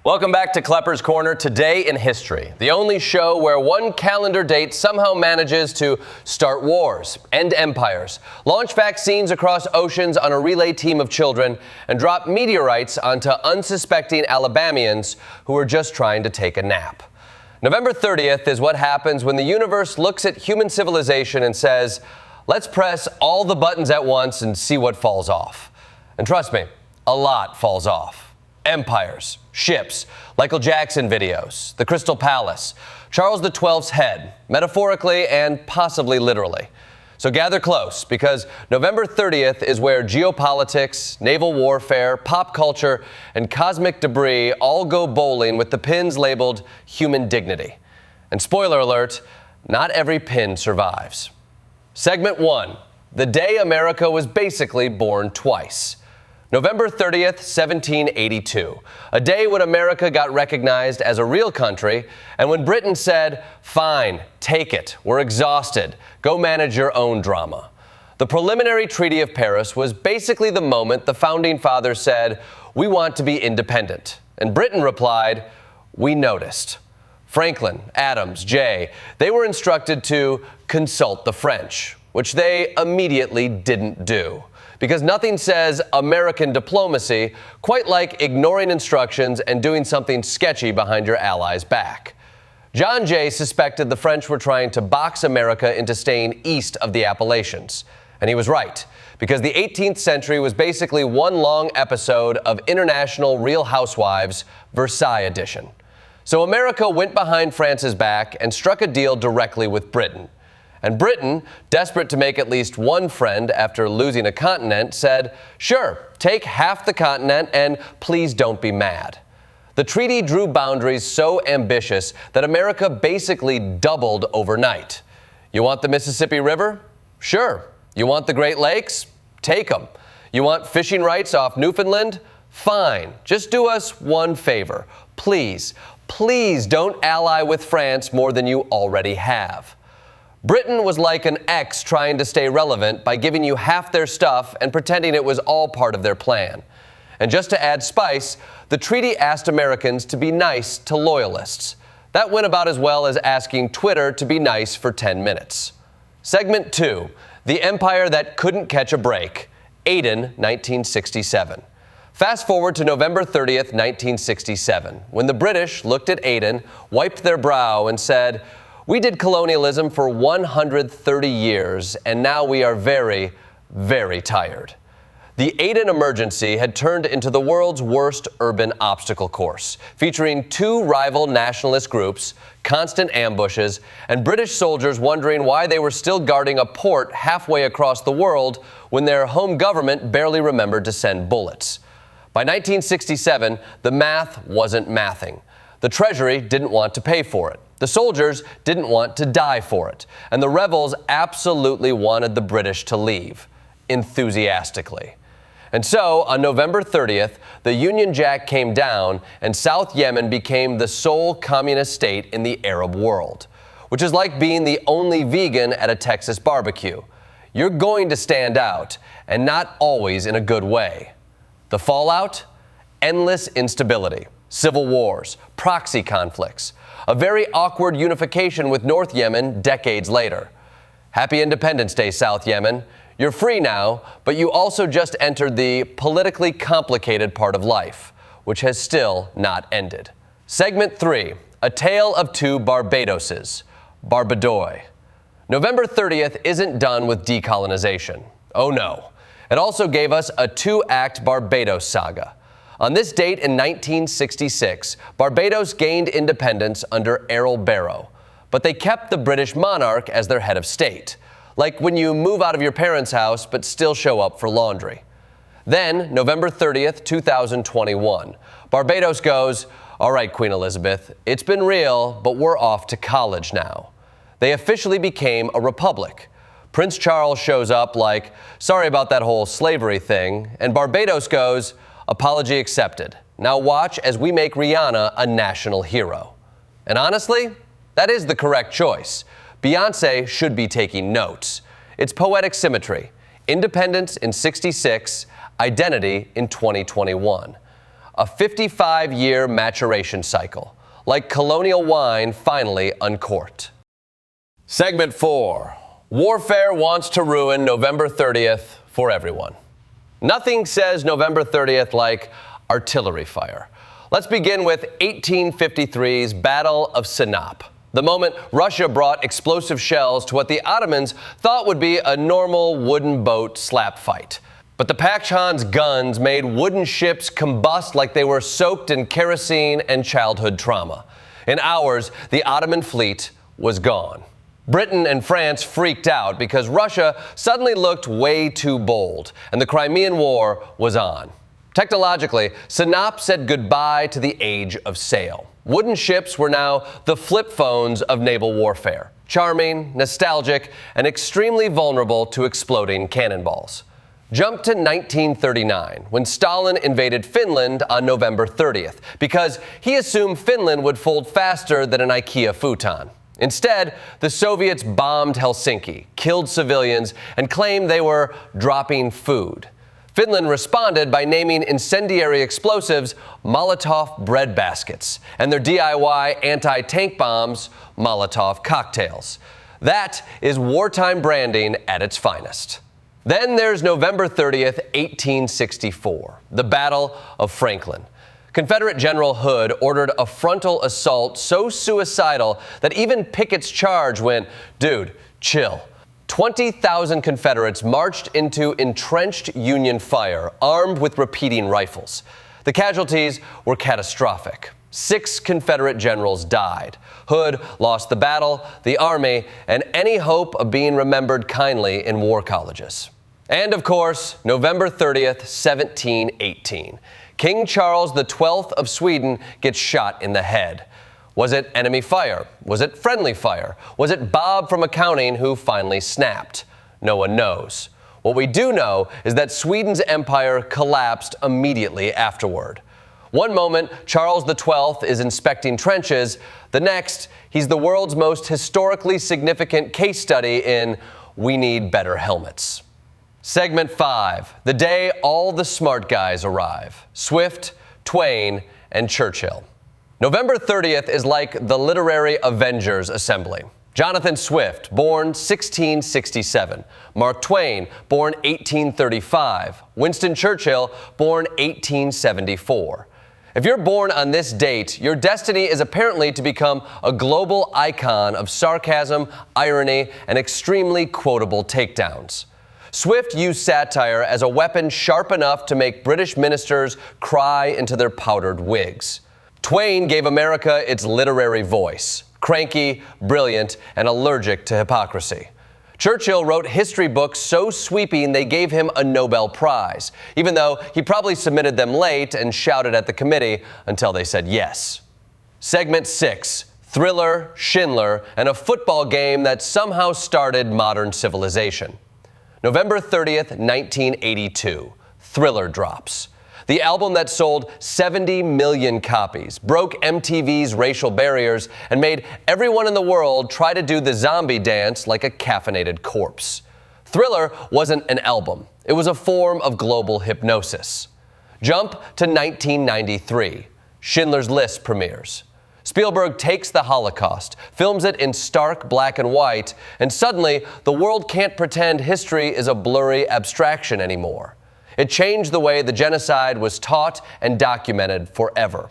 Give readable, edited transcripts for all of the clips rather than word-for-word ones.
Welcome back to Klepper's Corner. Today in history, the only show where one calendar date somehow manages to start wars, end empires, launch vaccines across oceans on a relay team of children, and drop meteorites onto unsuspecting Alabamians who are just trying to take a nap. November 30th is what happens when the universe looks at human civilization and says, let's press all the buttons at once and see what falls off. And trust me, a lot falls off. Empires, ships, Michael Jackson videos, the Crystal Palace, Charles XII's head, metaphorically and possibly literally. So gather close, because November 30th is where geopolitics, naval warfare, pop culture, and cosmic debris all go bowling with the pins labeled human dignity. And spoiler alert, not every pin survives. Segment 1, the day America was basically born twice. November 30th, 1782, a day when America got recognized as a real country and when Britain said, fine, take it, we're exhausted, go manage your own drama. The preliminary Treaty of Paris was basically the moment the founding fathers said, we want to be independent. And Britain replied, we noticed. Franklin, Adams, Jay, they were instructed to consult the French, which they immediately didn't do. Because nothing says American diplomacy quite like ignoring instructions and doing something sketchy behind your allies' back. John Jay suspected the French were trying to box America into staying east of the Appalachians. And he was right, because the 18th century was basically one long episode of International Real Housewives, Versailles edition. So America went behind France's back and struck a deal directly with Britain. And Britain, desperate to make at least one friend after losing a continent, said, sure, take half the continent and please don't be mad. The treaty drew boundaries so ambitious that America basically doubled overnight. You want the Mississippi River? Sure. You want the Great Lakes? Take them. You want fishing rights off Newfoundland? Fine. Just do us one favor. Please, please don't ally with France more than you already have. Britain was like an ex trying to stay relevant by giving you half their stuff and pretending it was all part of their plan. And just to add spice, the treaty asked Americans to be nice to loyalists. That went about as well as asking Twitter to be nice for 10 minutes. Segment 2, the empire that couldn't catch a break, Aden, 1967. Fast forward to November 30th, 1967, when the British looked at Aden, wiped their brow, and said, we did colonialism for 130 years, and now we are very, very tired. The Aden emergency had turned into the world's worst urban obstacle course, featuring two rival nationalist groups, constant ambushes, and British soldiers wondering why they were still guarding a port halfway across the world when their home government barely remembered to send bullets. By 1967, the math wasn't mathing. The Treasury didn't want to pay for it. The soldiers didn't want to die for it. And the rebels absolutely wanted the British to leave, enthusiastically. And so, on November 30th, the Union Jack came down and South Yemen became the sole communist state in the Arab world, which is like being the only vegan at a Texas barbecue. You're going to stand out, and not always in a good way. The fallout? Endless instability, civil wars, proxy conflicts, a very awkward unification with North Yemen decades later. Happy Independence Day, South Yemen. You're free now, but you also just entered the politically complicated part of life, which has still not ended. Segment 3, a tale of two Barbadoses, Barbadois. November 30th isn't done with decolonization. Oh no. It also gave us a 2-act Barbados saga. On this date in 1966, Barbados gained independence under Errol Barrow, but they kept the British monarch as their head of state, like when you move out of your parents' house but still show up for laundry. Then, November 30th, 2021, Barbados goes, all right, Queen Elizabeth, it's been real, but we're off to college now. They officially became a republic. Prince Charles shows up like, sorry about that whole slavery thing, and Barbados goes, apology accepted. Now watch as we make Rihanna a national hero. And honestly, that is the correct choice. Beyoncé should be taking notes. It's poetic symmetry. Independence in '66, identity in 2021. a 55-year maturation cycle, like colonial wine finally uncorked. Segment 4. Warfare wants to ruin November 30th for everyone. Nothing says November 30th like artillery fire. Let's begin with 1853's Battle of Sinop, the moment Russia brought explosive shells to what the Ottomans thought would be a normal wooden boat slap fight. But the Pakhan's guns made wooden ships combust like they were soaked in kerosene and childhood trauma. In hours, the Ottoman fleet was gone. Britain and France freaked out because Russia suddenly looked way too bold, and the Crimean War was on. Technologically, Sinop said goodbye to the age of sail. Wooden ships were now the flip phones of naval warfare, charming, nostalgic, and extremely vulnerable to exploding cannonballs. Jump to 1939, when Stalin invaded Finland on November 30th, because he assumed Finland would fold faster than an IKEA futon. Instead, the Soviets bombed Helsinki, killed civilians, and claimed they were dropping food. Finland responded by naming incendiary explosives Molotov bread baskets and their DIY anti-tank bombs Molotov cocktails. That is wartime branding at its finest. Then there's November 30th, 1864, the Battle of Franklin. Confederate General Hood ordered a frontal assault so suicidal that even Pickett's charge went, "Dude, chill." 20,000 Confederates marched into entrenched Union fire, armed with repeating rifles. The casualties were catastrophic. 6 Confederate generals died. Hood lost the battle, the army, and any hope of being remembered kindly in war colleges. And of course, November 30th, 1718. King Charles XII of Sweden gets shot in the head. Was it enemy fire? Was it friendly fire? Was it Bob from accounting who finally snapped? No one knows. What we do know is that Sweden's empire collapsed immediately afterward. One moment, Charles XII is inspecting trenches. The next, he's the world's most historically significant case study in "We need better helmets." Segment 5, the day all the smart guys arrive. Swift, Twain, and Churchill. November 30th is like the literary Avengers assembly. Jonathan Swift, born 1667. Mark Twain, born 1835. Winston Churchill, born 1874. If you're born on this date, your destiny is apparently to become a global icon of sarcasm, irony, and extremely quotable takedowns. Swift used satire as a weapon sharp enough to make British ministers cry into their powdered wigs. Twain gave America its literary voice, cranky, brilliant, and allergic to hypocrisy. Churchill wrote history books so sweeping they gave him a Nobel Prize, even though he probably submitted them late and shouted at the committee until they said yes. Segment 6, thriller, Schindler, and a football game that somehow started modern civilization. November 30th, 1982, Thriller drops. The album that sold 70 million copies, broke MTV's racial barriers, and made everyone in the world try to do the zombie dance like a caffeinated corpse. Thriller wasn't an album. It was a form of global hypnosis. Jump to 1993. Schindler's List premieres. Spielberg takes the Holocaust, films it in stark black and white, and suddenly the world can't pretend history is a blurry abstraction anymore. It changed the way the genocide was taught and documented forever.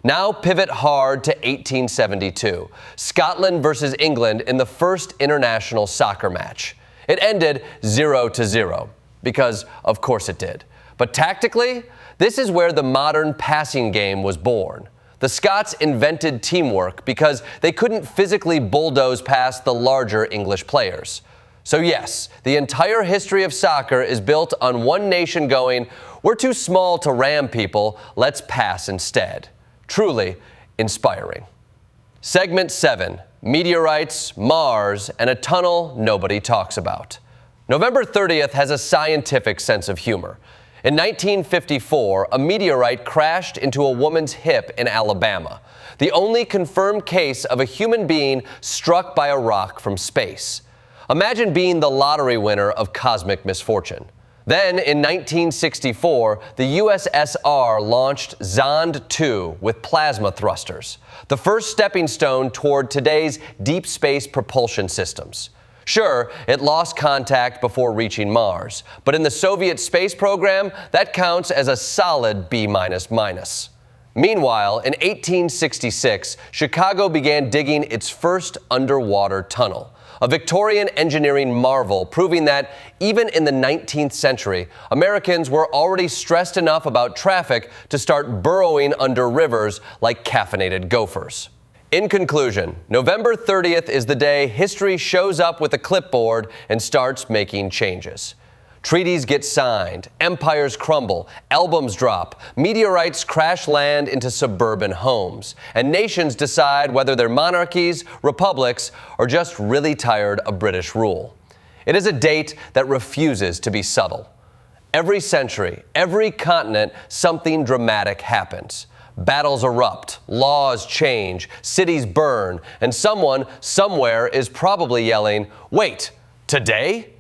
Now pivot hard to 1872, Scotland versus England in the first international soccer match. It ended 0-0, because of course it did. But tactically, this is where the modern passing game was born. The Scots invented teamwork because they couldn't physically bulldoze past the larger English players. So yes, the entire history of soccer is built on one nation going, "We're too small to ram people, let's pass instead." Truly inspiring. Segment 7, meteorites, Mars, and a tunnel nobody talks about. November 30th has a scientific sense of humor. In 1954, a meteorite crashed into a woman's hip in Alabama, the only confirmed case of a human being struck by a rock from space. Imagine being the lottery winner of cosmic misfortune. Then, in 1964, the USSR launched Zond 2 with plasma thrusters, the first stepping stone toward today's deep space propulsion systems. Sure, it lost contact before reaching Mars, but in the Soviet space program, that counts as a solid B-. Meanwhile, in 1866, Chicago began digging its first underwater tunnel, a Victorian engineering marvel, proving that even in the 19th century, Americans were already stressed enough about traffic to start burrowing under rivers like caffeinated gophers. In conclusion, November 30th is the day history shows up with a clipboard and starts making changes. Treaties get signed, empires crumble, albums drop, meteorites crash land into suburban homes, and nations decide whether they're monarchies, republics, or just really tired of British rule. It is a date that refuses to be subtle. Every century, every continent, something dramatic happens. Battles erupt, laws change, cities burn, and someone, somewhere is probably yelling, "Wait, today?"